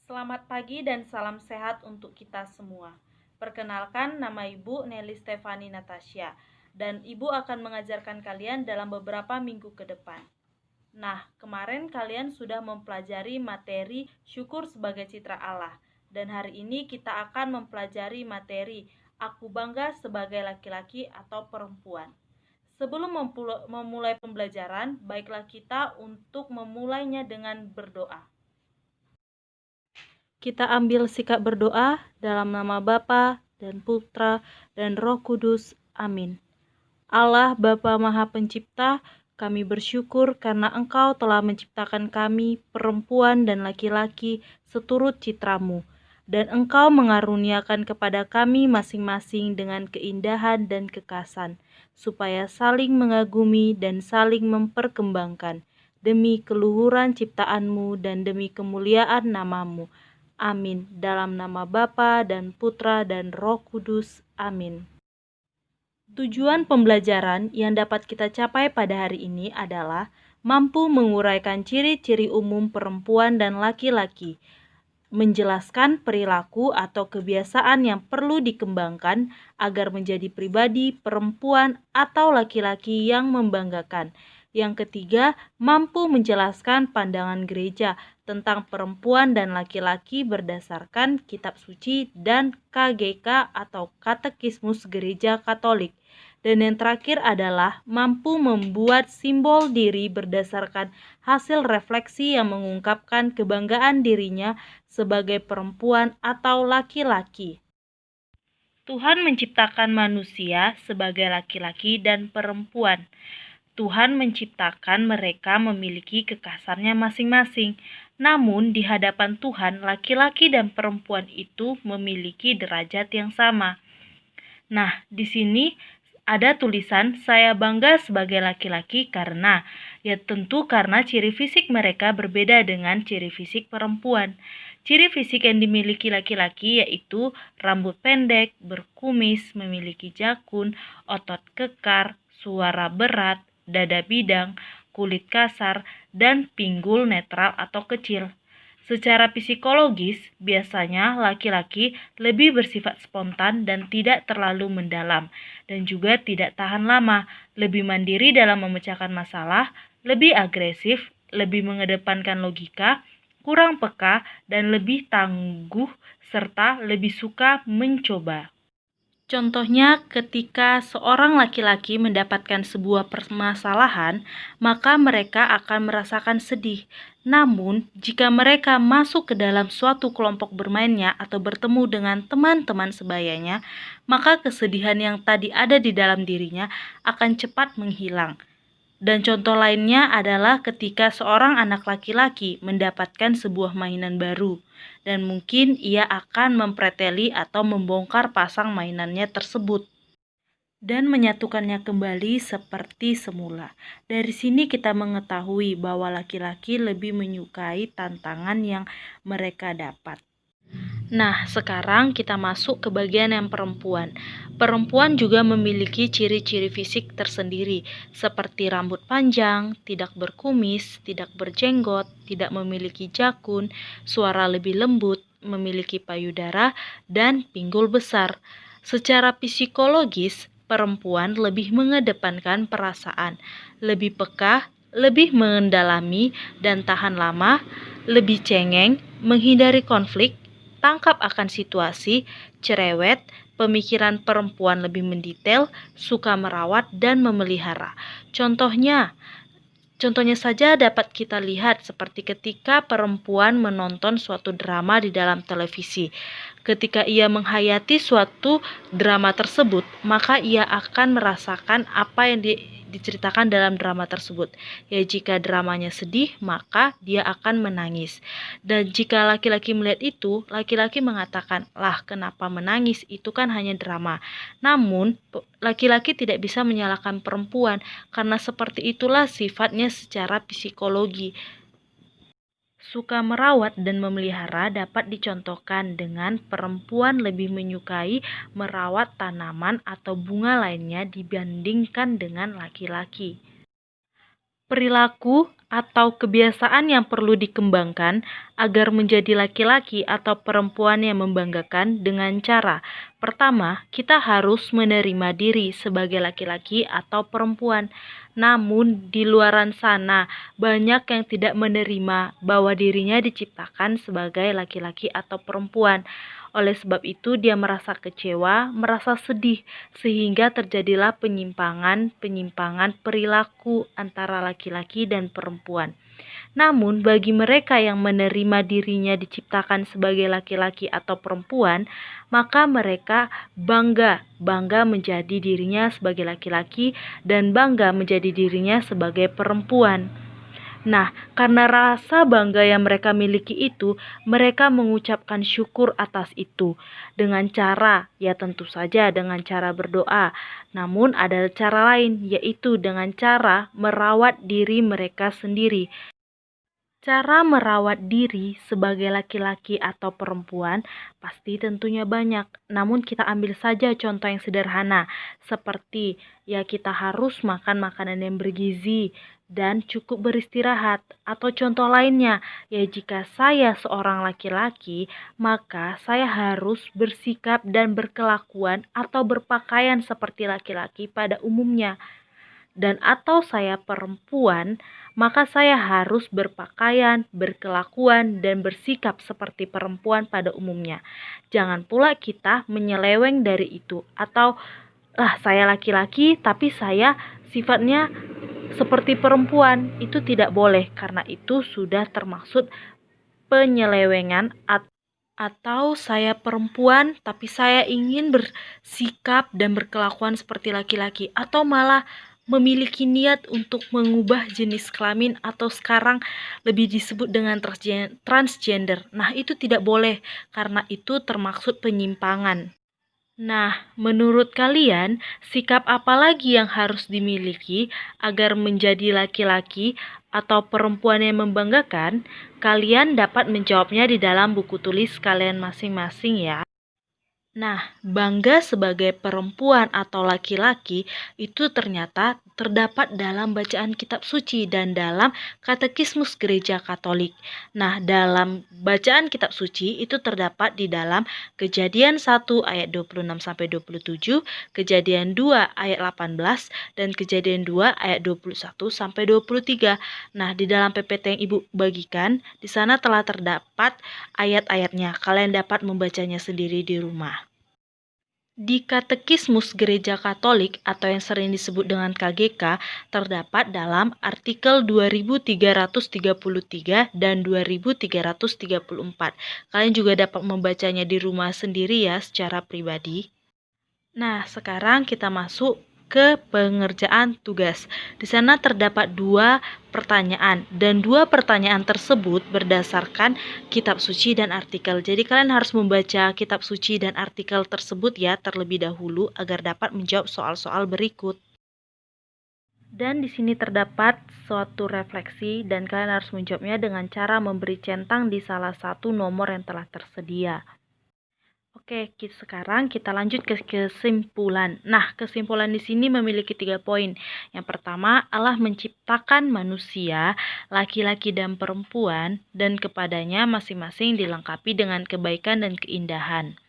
Selamat pagi dan salam sehat untuk kita semua. Perkenalkan, nama Ibu Nelly Stefani Natasha, dan Ibu akan mengajarkan kalian dalam beberapa minggu ke depan. Nah, kemarin kalian sudah mempelajari materi syukur sebagai citra Allah, dan hari ini kita akan mempelajari materi aku bangga sebagai laki-laki atau perempuan. Sebelum memulai pembelajaran, baiklah kita untuk memulainya dengan berdoa. Kita ambil sikap berdoa dalam nama Bapa dan Putra dan Roh Kudus. Amin. Allah Bapa Maha Pencipta, kami bersyukur karena Engkau telah menciptakan kami, perempuan dan laki-laki, seturut citra-Mu. Dan Engkau mengaruniakan kepada kami masing-masing dengan keindahan dan kekasan, supaya saling mengagumi dan saling memperkembangkan, demi keluhuran ciptaan-Mu dan demi kemuliaan nama-Mu. Amin. Dalam nama Bapa dan Putra dan Roh Kudus. Amin. Tujuan pembelajaran yang dapat kita capai pada hari ini adalah mampu menguraikan ciri-ciri umum perempuan dan laki-laki, menjelaskan perilaku atau kebiasaan yang perlu dikembangkan agar menjadi pribadi perempuan atau laki-laki yang membanggakan. Yang ketiga, mampu menjelaskan pandangan gereja tentang perempuan dan laki-laki berdasarkan kitab suci dan KGK atau Katekismus Gereja Katolik. Dan yang terakhir adalah mampu membuat simbol diri berdasarkan hasil refleksi yang mengungkapkan kebanggaan dirinya sebagai perempuan atau laki-laki. Tuhan menciptakan manusia sebagai laki-laki dan perempuan. Tuhan menciptakan mereka memiliki kekasannya masing-masing. Namun di hadapan Tuhan, laki-laki dan perempuan itu memiliki derajat yang sama. Nah, di sini ada tulisan saya bangga sebagai laki-laki karena, ya tentu karena ciri fisik mereka berbeda dengan ciri fisik perempuan. Ciri fisik yang dimiliki laki-laki yaitu rambut pendek, berkumis, memiliki jakun, otot kekar, suara berat, dada bidang, kulit kasar, dan pinggul netral atau kecil. Secara psikologis, biasanya laki-laki lebih bersifat spontan dan tidak terlalu mendalam, dan juga tidak tahan lama, lebih mandiri dalam memecahkan masalah, lebih agresif, lebih mengedepankan logika, kurang peka, dan lebih tangguh, serta lebih suka mencoba. Contohnya, ketika seorang laki-laki mendapatkan sebuah permasalahan, maka mereka akan merasakan sedih. Namun, jika mereka masuk ke dalam suatu kelompok bermainnya atau bertemu dengan teman-teman sebayanya, maka kesedihan yang tadi ada di dalam dirinya akan cepat menghilang. Dan contoh lainnya adalah ketika seorang anak laki-laki mendapatkan sebuah mainan baru, dan mungkin ia akan mempreteli atau membongkar pasang mainannya tersebut dan menyatukannya kembali seperti semula. Dari sini kita mengetahui bahwa laki-laki lebih menyukai tantangan yang mereka dapat. Nah, sekarang kita masuk ke bagian yang perempuan. Perempuan juga memiliki ciri-ciri fisik tersendiri, seperti rambut panjang, tidak berkumis, tidak berjenggot, tidak memiliki jakun, suara lebih lembut, memiliki payudara, dan pinggul besar. Secara psikologis, perempuan lebih mengedepankan perasaan, lebih peka, lebih mendalami, dan tahan lama, lebih cengeng, menghindari konflik, tangkap akan situasi, cerewet, pemikiran perempuan lebih mendetail, suka merawat dan memelihara. Contohnya saja dapat kita lihat seperti ketika perempuan menonton suatu drama di dalam televisi. Ketika ia menghayati suatu drama tersebut, maka ia akan merasakan apa yang diceritakan dalam drama tersebut. Ya, jika dramanya sedih, maka dia akan menangis. Dan jika laki-laki melihat itu, laki-laki mengatakan, "Lah, kenapa menangis? Itu kan hanya drama." Namun, laki-laki tidak bisa menyalahkan perempuan karena seperti itulah sifatnya secara psikologi. Suka merawat dan memelihara dapat dicontohkan dengan perempuan lebih menyukai merawat tanaman atau bunga lainnya dibandingkan dengan laki-laki. Perilaku atau kebiasaan yang perlu dikembangkan agar menjadi laki-laki atau perempuan yang membanggakan dengan cara pertama, kita harus menerima diri sebagai laki-laki atau perempuan. Namun di luaran sana banyak yang tidak menerima bahwa dirinya diciptakan sebagai laki-laki atau perempuan. Oleh sebab itu dia merasa kecewa, merasa sedih, sehingga terjadilah penyimpangan perilaku antara laki-laki dan perempuan. Namun bagi mereka yang menerima dirinya diciptakan sebagai laki-laki atau perempuan, maka mereka bangga menjadi dirinya sebagai laki-laki dan bangga menjadi dirinya sebagai perempuan. Nah, karena rasa bangga yang mereka miliki itu, mereka mengucapkan syukur atas itu dengan cara, ya tentu saja dengan cara berdoa. Namun ada cara lain, yaitu dengan cara merawat diri mereka sendiri. Cara merawat diri sebagai laki-laki atau perempuan pasti tentunya banyak. Namun kita ambil saja contoh yang sederhana, seperti ya kita harus makan makanan yang bergizi dan cukup beristirahat. Atau contoh lainnya, ya jika saya seorang laki-laki, maka saya harus bersikap dan berkelakuan atau berpakaian seperti laki-laki pada umumnya. Dan atau saya perempuan, maka saya harus berpakaian, berkelakuan, dan bersikap seperti perempuan pada umumnya. Jangan pula kita menyeleweng dari itu, atau saya laki-laki tapi saya sifatnya seperti perempuan. Itu tidak boleh, karena itu sudah termaksud penyelewengan. Atau saya perempuan tapi saya ingin bersikap dan berkelakuan seperti laki-laki, atau malah memiliki niat untuk mengubah jenis kelamin atau sekarang lebih disebut dengan transgender. Nah, itu tidak boleh karena itu termaksud penyimpangan. Nah, menurut kalian, sikap apa lagi yang harus dimiliki agar menjadi laki-laki atau perempuan yang membanggakan? Kalian dapat menjawabnya di dalam buku tulis kalian masing-masing ya. Nah, bangga sebagai perempuan atau laki-laki itu ternyata terdapat dalam bacaan kitab suci dan dalam katekismus gereja Katolik. Nah, dalam bacaan kitab suci itu terdapat di dalam Kejadian 1 ayat 26 sampai 27, Kejadian 2 ayat 18 dan Kejadian 2 ayat 21 sampai 23. Nah, di dalam PPT yang Ibu bagikan, di sana telah terdapat ayat-ayatnya. Kalian dapat membacanya sendiri di rumah. Di Katekismus Gereja Katolik atau yang sering disebut dengan KGK terdapat dalam artikel 2333 dan 2334. Kalian juga dapat membacanya di rumah sendiri ya secara pribadi. Nah, sekarang kita masuk ke pengerjaan tugas. Di sana terdapat 2 pertanyaan dan 2 pertanyaan tersebut berdasarkan kitab suci dan artikel. Jadi kalian harus membaca kitab suci dan artikel tersebut ya terlebih dahulu agar dapat menjawab soal-soal berikut. Dan di sini terdapat suatu refleksi dan kalian harus menjawabnya dengan cara memberi centang di salah satu nomor yang telah tersedia. Oke, sekarang kita lanjut ke kesimpulan. Nah, kesimpulan di sini memiliki 3 poin. Yang pertama, Allah menciptakan manusia, laki-laki dan perempuan, dan kepadanya masing-masing dilengkapi dengan kebaikan dan keindahan.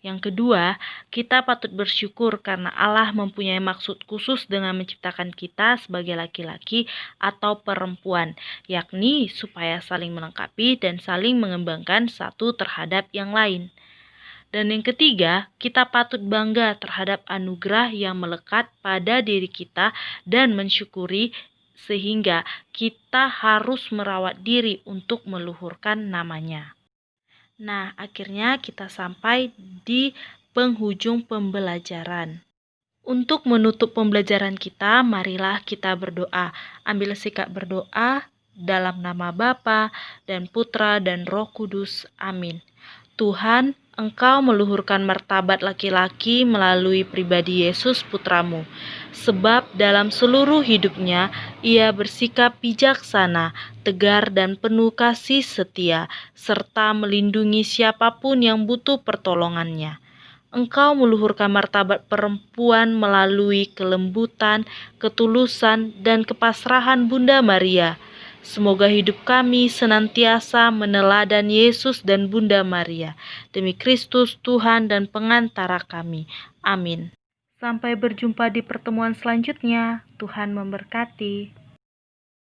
Yang kedua, kita patut bersyukur karena Allah mempunyai maksud khusus dengan menciptakan kita sebagai laki-laki atau perempuan, yakni supaya saling melengkapi dan saling mengembangkan satu terhadap yang lain. Dan yang ketiga, kita patut bangga terhadap anugerah yang melekat pada diri kita dan mensyukuri sehingga kita harus merawat diri untuk meluhurkan namanya. Nah, akhirnya kita sampai di penghujung pembelajaran. Untuk menutup pembelajaran kita, marilah kita berdoa. Ambil sikap berdoa dalam nama Bapa dan Putra dan Roh Kudus. Amin. Tuhan, Engkau meluhurkan martabat laki-laki melalui pribadi Yesus Putramu, sebab dalam seluruh hidupnya ia bersikap bijaksana, tegar dan penuh kasih setia, serta melindungi siapapun yang butuh pertolongannya. Engkau meluhurkan martabat perempuan melalui kelembutan, ketulusan, dan kepasrahan Bunda Maria, Semoga hidup kami senantiasa meneladan Yesus dan Bunda Maria. Demi Kristus, Tuhan dan pengantara kami. Amin. Sampai berjumpa di pertemuan selanjutnya. Tuhan memberkati.